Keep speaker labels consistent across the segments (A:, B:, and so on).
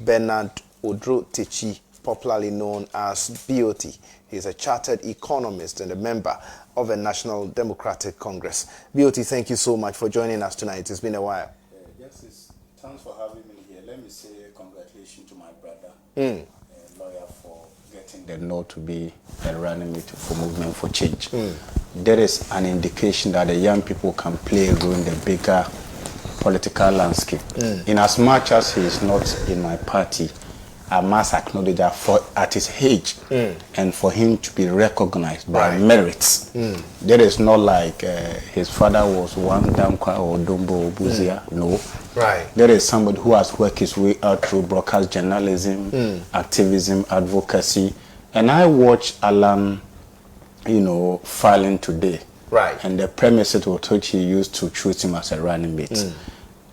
A: Bernard Odro-Techi, popularly known as B.O.T. He is a chartered economist and a member of the National Democratic Congress. B.O.T., thank you so much for joining us tonight. It's been a while.
B: Yes, thanks for having me here. Let me say congratulations to my brother, lawyer, for getting the nod to be a running mate for Movement for Change. There is an indication that the young people can play a role in the bigger political landscape. In as much as he is not in my party, I must acknowledge that at his age and for him to be recognized by merits, there is not like his father was one Dankwa or Dombo or Buzia. No. There is somebody who has worked his way out through broadcast journalism, activism, advocacy. And I watched Alan, filing today. And the premises with which he used to choose him as a running mate.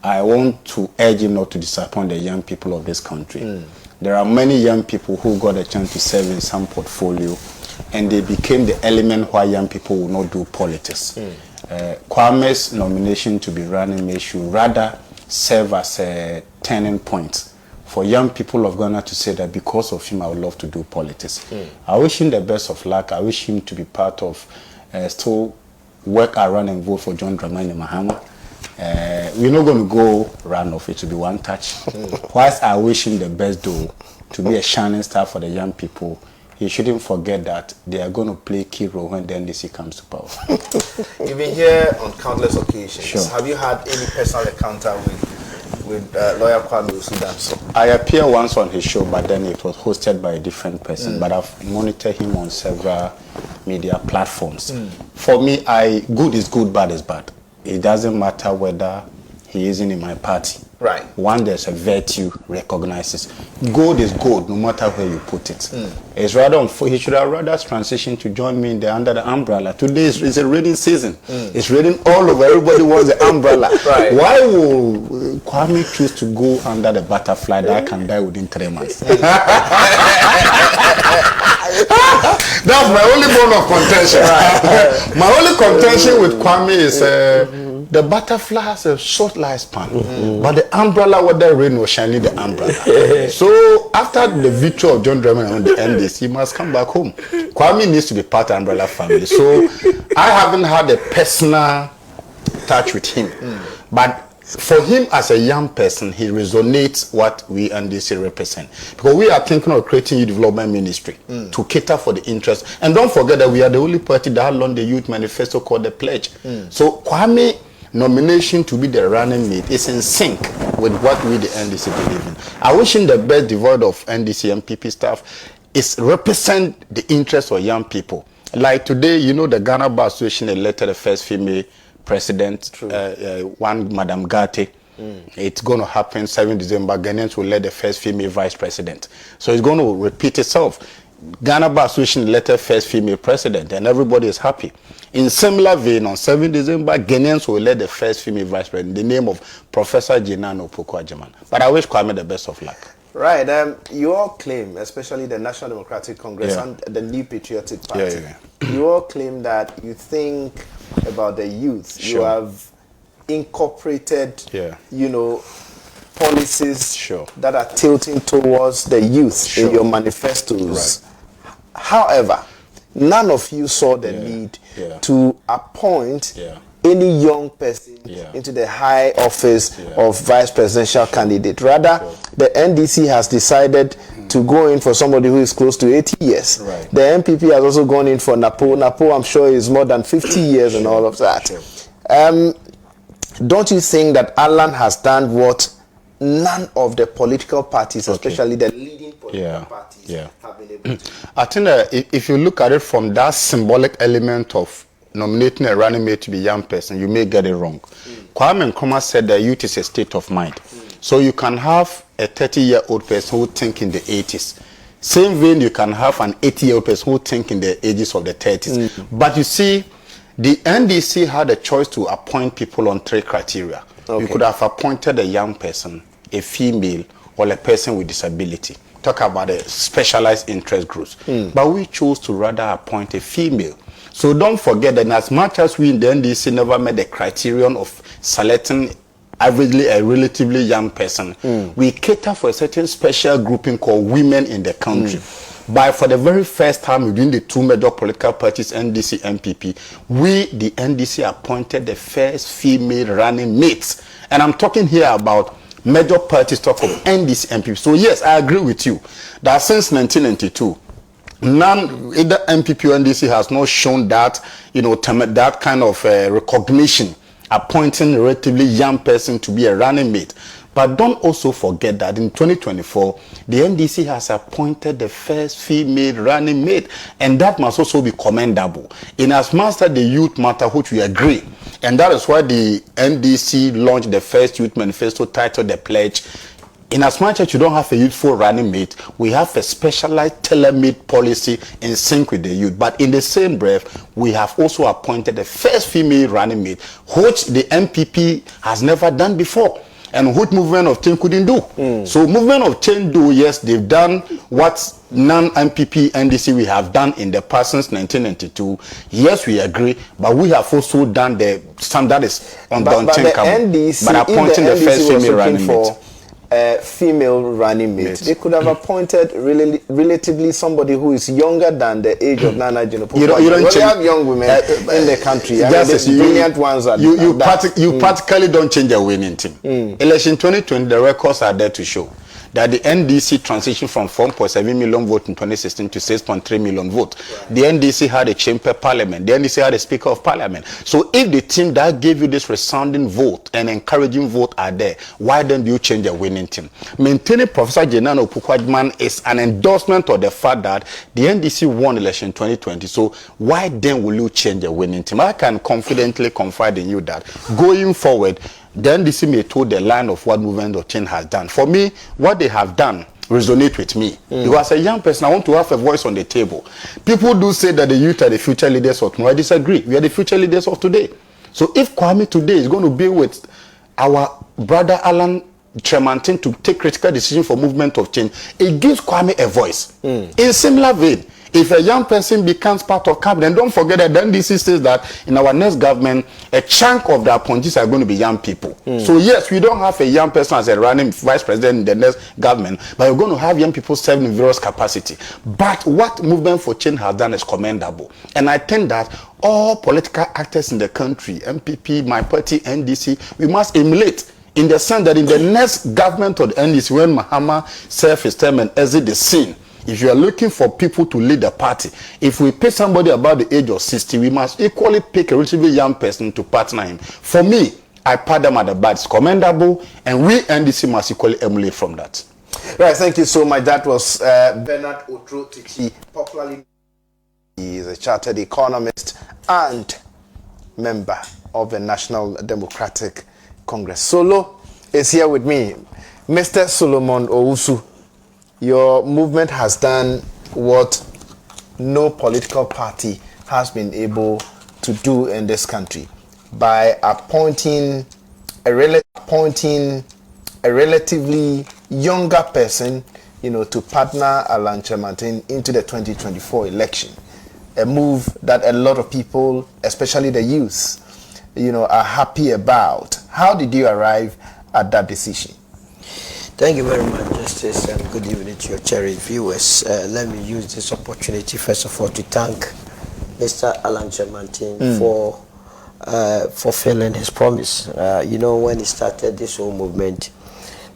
B: I want to urge him not to disappoint the young people of this country. There are many young people who got a chance to serve in some portfolio, and they became the element why young people will not do politics. Kwame's nomination to be running mate should rather serve as a turning point for young people of Ghana to say that because of him, I would love to do politics. I wish him the best of luck. I wish him to be part of, still work around and vote for John Dramani Mahama. We're not going to go run off. It will be one touch. Whilst I wish him the best, though, to be a shining star for the young people, he shouldn't forget that they are going to play a key role when the NDC comes to power.
A: You've been here on countless occasions.
B: Sure.
A: Have you had any personal encounter with lawyer Kwame Osudanso?
B: I appeared once on his show, but then it was hosted by a different person. But I've monitored him on several media platforms. For me, good is good, bad is bad. It doesn't matter whether he isn't in my party. One, there's a virtue recognizes. Gold is gold, no matter where you put it. It's rather he should have rather transitioned to join me under the umbrella. Today is a rainy season. It's raining all over. Everybody wants the umbrella. Why will Kwame choose to go under the butterfly that can die within 3 months? That's my only bone of contention. My only contention with Kwame is the butterfly has a short lifespan, but the umbrella, whether rain or shiny, the umbrella. So after the victory of John Dramani on the NDC, he must come back home. Kwame needs to be part of the umbrella family. So I haven't had a personal touch with him, but for him as a young person, he resonates what we NDC represent. Because we are thinking of creating youth development ministry to cater for the interest. And don't forget that we are the only party that launched the youth manifesto called the Pledge. So Kwame nomination to be the running mate is in sync with what we the NDC believe in. I wish him the best, devoid of NDC and PP staff. Is represent the interests of young people. Like today, the Ghana Bar Association elected the first female president, one Madam Gate. It's going to happen 7 December. Ghanaians will elect the first female vice president. So it's going to repeat itself. Ghana Bar Association elected first female president, and everybody is happy. In similar vein, on 7 December, Ghanaians will elect the first female vice president, the name of Professor Jinano Opoku-Agyeman. But I wish Kwame the best of luck.
A: You all claim, especially the National Democratic Congress and the New Patriotic Party, you all claim that you think about the youth. You have incorporated, policies that are tilting towards the youth in your manifestos. However, none of you saw the need to appoint any young person into the high office of vice presidential candidate. Rather, the NDC has decided to go in for somebody who is close to 80 years. The MPP has also gone in for Napo. Napo, I'm sure, is more than 50 years and all of that. Don't you think that Alan has done what none of the political parties, especially the leading political parties, have been able to do?
B: I think that if you look at it from that symbolic element of nominating a running mate to be a young person, you may get it wrong. Kwame Nkrumah said that youth is a state of mind. So you can have a 30-year-old person who think in the 80s. Same vein, you can have an 80-year-old person who think in the ages of the 30s. But you see, the NDC had a choice to appoint people on 3 criteria. You could have appointed a young person, a female, or a person with disability. Talk about the specialized interest groups. But we chose to rather appoint a female. So don't forget that as much as we in the NDC never met the criterion of selecting averagely a relatively young person. We cater for a certain special grouping called women in the country. But for the very first time within the two major political parties, NDC, MPP, we, the NDC, appointed the first female running mates. And I'm talking here about major parties talk of NDC, MPP. So yes, I agree with you that since 1992, none, either MPP or NDC has not shown that, that kind of recognition, appointing a relatively young person to be a running mate. But don't also forget that in 2024, the NDC has appointed the first female running mate, and that must also be commendable. In as much as the youth matter, which we agree, and that is why the NDC launched the first youth manifesto titled The Pledge. In as much as you don't have a youthful running mate, we have a specialized tailor-made policy in sync with the youth. But in the same breath, we have also appointed the first female running mate, which the MPP has never done before, and which Movement of Change couldn't do. So Movement of Change do, yes, they've done what non-MPP NDC we have done in the past since 1992. Yes, we agree, but we have also done the standard is on the
A: NDC,
B: but appointing the first female running mate.
A: Female running mate. They could have appointed relatively somebody who is younger than the age of Nana Jinopo. You don't have young women in the country. Brilliant ones are
B: you practically don't change the winning team. Election 2020, the records are there to show that the NDC transitioned from 4.7 million votes in 2016 to 6.3 million votes. Right. The NDC had a chamber parliament. The NDC had a speaker of parliament. So if the team that gave you this resounding vote and encouraging vote are there, why don't you change the winning team? Maintaining Professor Jenano Pukwadman is an endorsement of the fact that the NDC won election 2020. So why then will you change the winning team? I can confidently confide in you that going forward, then this may toe the line of what Movement of Change has done. For me, what they have done resonate with me. Because as a young person, I want to have a voice on the table. People do say that the youth are the future leaders of tomorrow. I disagree. We are the future leaders of today. So if Kwame today is going to be with our brother Alan Tremantin to take critical decision for Movement of Change, it gives Kwame a voice. In similar vein, if a young person becomes part of cabinet, don't forget that the NDC says that in our next government, a chunk of the appointees are going to be young people. So yes, we don't have a young person as a running vice president in the next government, but we're going to have young people serving in various capacity. But what Movement for Change has done is commendable. And I think that all political actors in the country, MPP, my party, NDC, we must emulate, in the sense that in the next government of the NDC, when Mahama serves his term and exit the scene, if you are looking for people to lead the party, if we pick somebody about the age of 60, we must equally pick a relatively young person to partner him. For me, I pat them at the back. It's commendable, and we NDC must equally emulate from that.
A: Right, thank you so much. That was Bernard Otro-Tichi, popularly. He is a chartered economist and member of the National Democratic Congress. Solo is here with me. Mr. Solomon Owusu, your movement has done what no political party has been able to do in this country by appointing a relatively younger person, to partner Alan Tremantin into the 2024 election. A move that a lot of people, especially the youth, are happy about. How did you arrive at that decision?
C: Thank you very much, Justice, and good evening to your cherished viewers. Let me use this opportunity, first of all, to thank Mr. Alan Tremantin for fulfilling his promise. When he started this whole movement,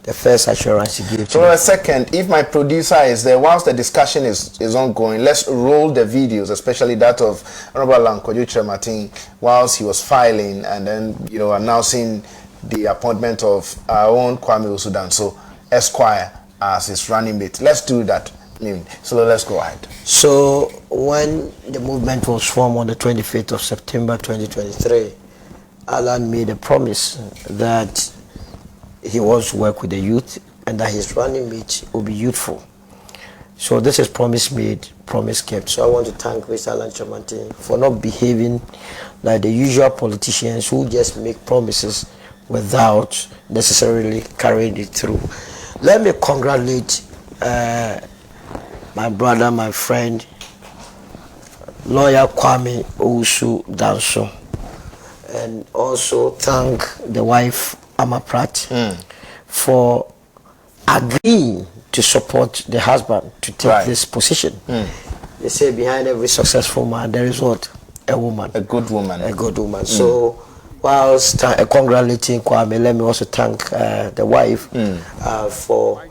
C: the first assurance he gave to me.
A: For a second, if my producer is there, whilst the discussion is ongoing, let's roll the videos, especially that of Honorable Alan Tremantin, whilst he was filing and then, announcing the appointment of our own Kwame Osudanso Esquire as his running mate. Let's do that. So let's go ahead.
C: So when the movement was formed on the 25th of September 2023, Alan made a promise that he wants to work with the youth and that his running mate will be youthful. So this is promise made, promise kept. So I want to thank Mr. Alan Tremantin for not behaving like the usual politicians who just make promises without necessarily carrying it through. Let me congratulate my brother, my friend, lawyer Kwame Owusu Danso, and also thank the wife Pratt for agreeing to support the husband to take this position. They say behind every successful man there is what? A woman.
A: A good woman.
C: A good woman. So whilst congratulating Kwame, let me also thank the wife for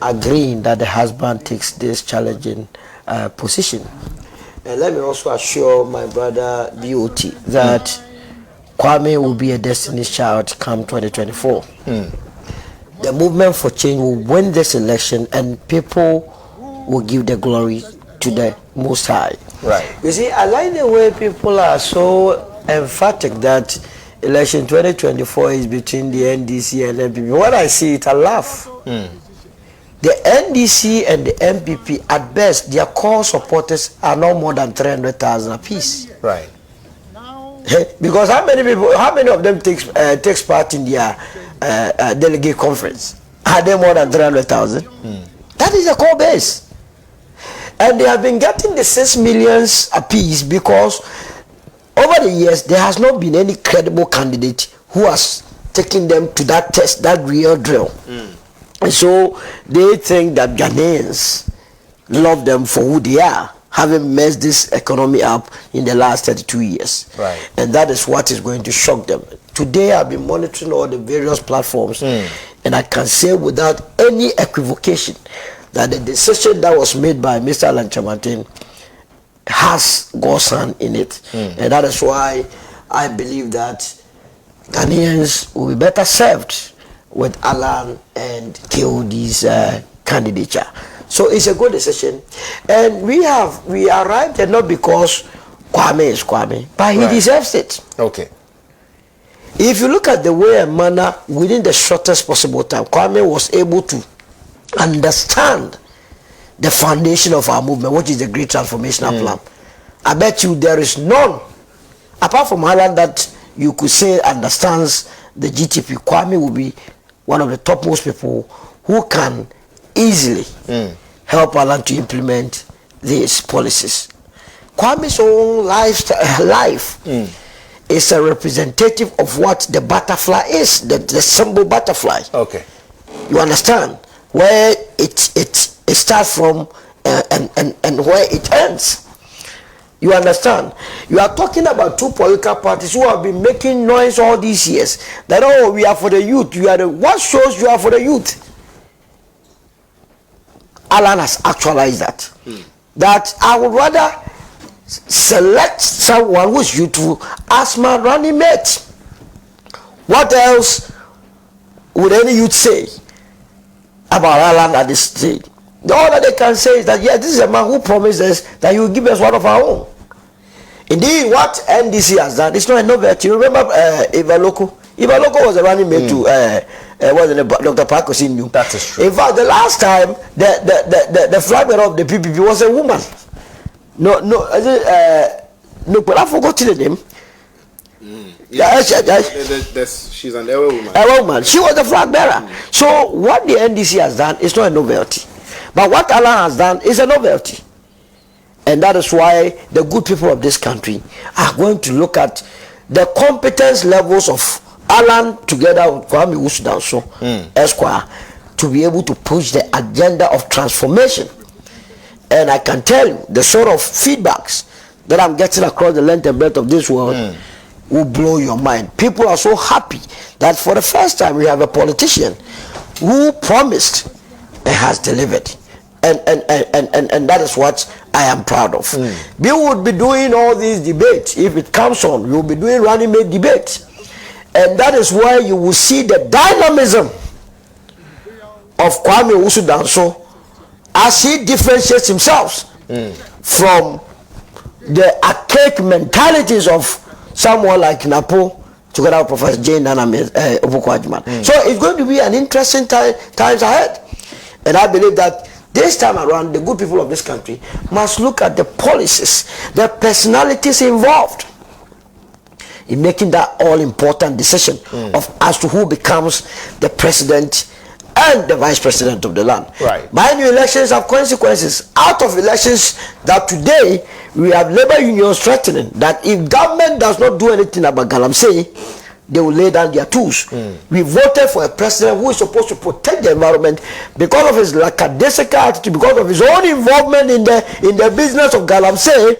C: agreeing that the husband takes this challenging position. And let me also assure my brother B.O.T that Kwame will be a Destiny's Child come 2024. The movement for change will win this election, and people will give the glory to the Most High.
A: Right.
C: You see, I like the way people are so emphatic that election 2024 is between the NDC and MPP. When I see it, I laugh. The NDC and the MPP, at best, their core supporters are no more than 300,000 apiece.
A: Right.
C: Because how many of them takes part in their delegate conference? Are they more than 300,000? That is the core base. And they have been getting the 6 millions apiece because over the years there has not been any credible candidate who has taken them to that test, that real drill. And so they think that Ghanaians love them for who they are, having messed this economy up in the last 32 years.
A: Right.
C: And that is what is going to shock them. Today I've been monitoring all the various platforms, and I can say without any equivocation that the decision that was made by Mr. Alan Chamantin has God's hand in it. And that is why I believe that Ghanaians will be better served with Alan and KOD's candidature. So it's a good decision. And we arrived there not because Kwame is Kwame, but he deserves it.
A: Okay.
C: If you look at the way and manner within the shortest possible time, Kwame was able to understand the foundation of our movement, which is the Great Transformational Plan. I bet you there is none, apart from Alan, that you could say understands the GTP. Kwame will be one of the topmost people who can easily help Alan to implement these policies. Kwame's own life is a representative of what the butterfly is, the symbol butterfly.
A: Okay.
C: You understand? Where it starts from and where it ends. You understand? You are talking about two political parties who have been making noise all these years that, oh, we are for the youth. You are the what shows you are for the youth? Alan has actualized that. That I would rather select someone who is youthful as my running mate. What else would any youth say about Alan at this stage? All that they can say is that, yeah, this is a man who promised us that he will give us one of our own. Indeed, what NDC has done, it's not a novelty. You remember Eva Loko? Eva Loko was a running mate to Dr. Pratt.
A: That is true.
C: In fact, the last time, the flag bearer of the PPP was a woman. But I forgot the name.
A: She's an Ewa woman.
C: A woman. She was the flag bearer. So what the NDC has done is not a novelty. But what Alan has done is a novelty. And that is why the good people of this country are going to look at the competence levels of Alan together with Kwame Wusudanso, Esquire, to be able to push the agenda of transformation. And I can tell you, the sort of feedbacks that I'm getting across the length and breadth of this world will blow your mind. People are so happy that for the first time we have a politician who promised and has delivered. And that is what I am proud of. We would be doing all these debates. If it comes on, we will be doing running mate debates. And that is where you will see the dynamism of Kwame Wusudanso as he differentiates himself from the archaic mentalities of someone like Napo, together with Professor Jane and Obukwajman. So it's going to be an interesting times ahead. And I believe that this time around, the good people of this country must look at the policies, the personalities involved in making that all-important decision of as to who becomes the president and the vice president of the land.
A: Right.
C: By-new elections have consequences. Out of elections that today we have labor unions threatening that if government does not do anything about Galamsey, they will lay down their tools. We voted for a president who is supposed to protect the environment because of his lackadaisical attitude, because of his own involvement in the business of galamsey.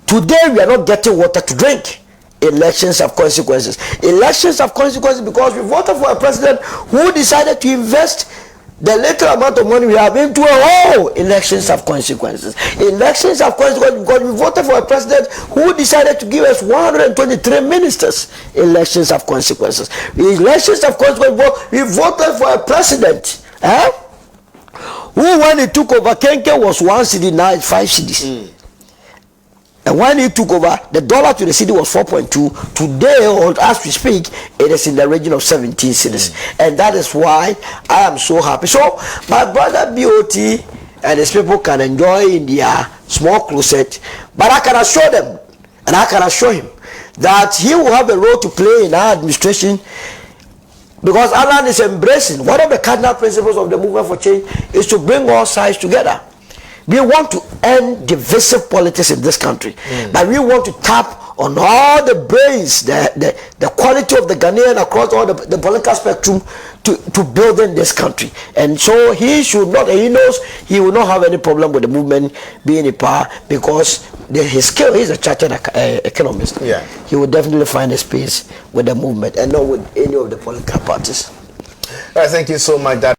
C: Today we are not getting water to drink. Elections have consequences. Elections have consequences because we voted for a president who decided to invest the little amount of money we have into a hole. Elections have consequences. Elections have consequences because we voted for a president who decided to give us 123 ministers. Elections have consequences. Elections have consequences because we voted for a president who, when he took over, Kenke was 1 cedi, now it's 5 cedis. And when he took over, the dollar to the cedi was 4.2. Today, or as we speak, it is in the region of 17 cedis. And that is why I am so happy. So, my brother B.O.T. and his people can enjoy in their small closet. But I can assure them, and I can assure him, that he will have a role to play in our administration. Because Alan is embracing, one of the cardinal principles of the movement for change is to bring all sides together. We want to end divisive politics in this country, but we want to tap on all the brains, the quality of the Ghanaian across all the political spectrum to build in this country. And so he should not, he knows he will not have any problem with the movement being in power because his skill, he's a chartered economist. Yeah. He will definitely find a space with the movement and not with any of the political parties.
A: All right, thank you so much.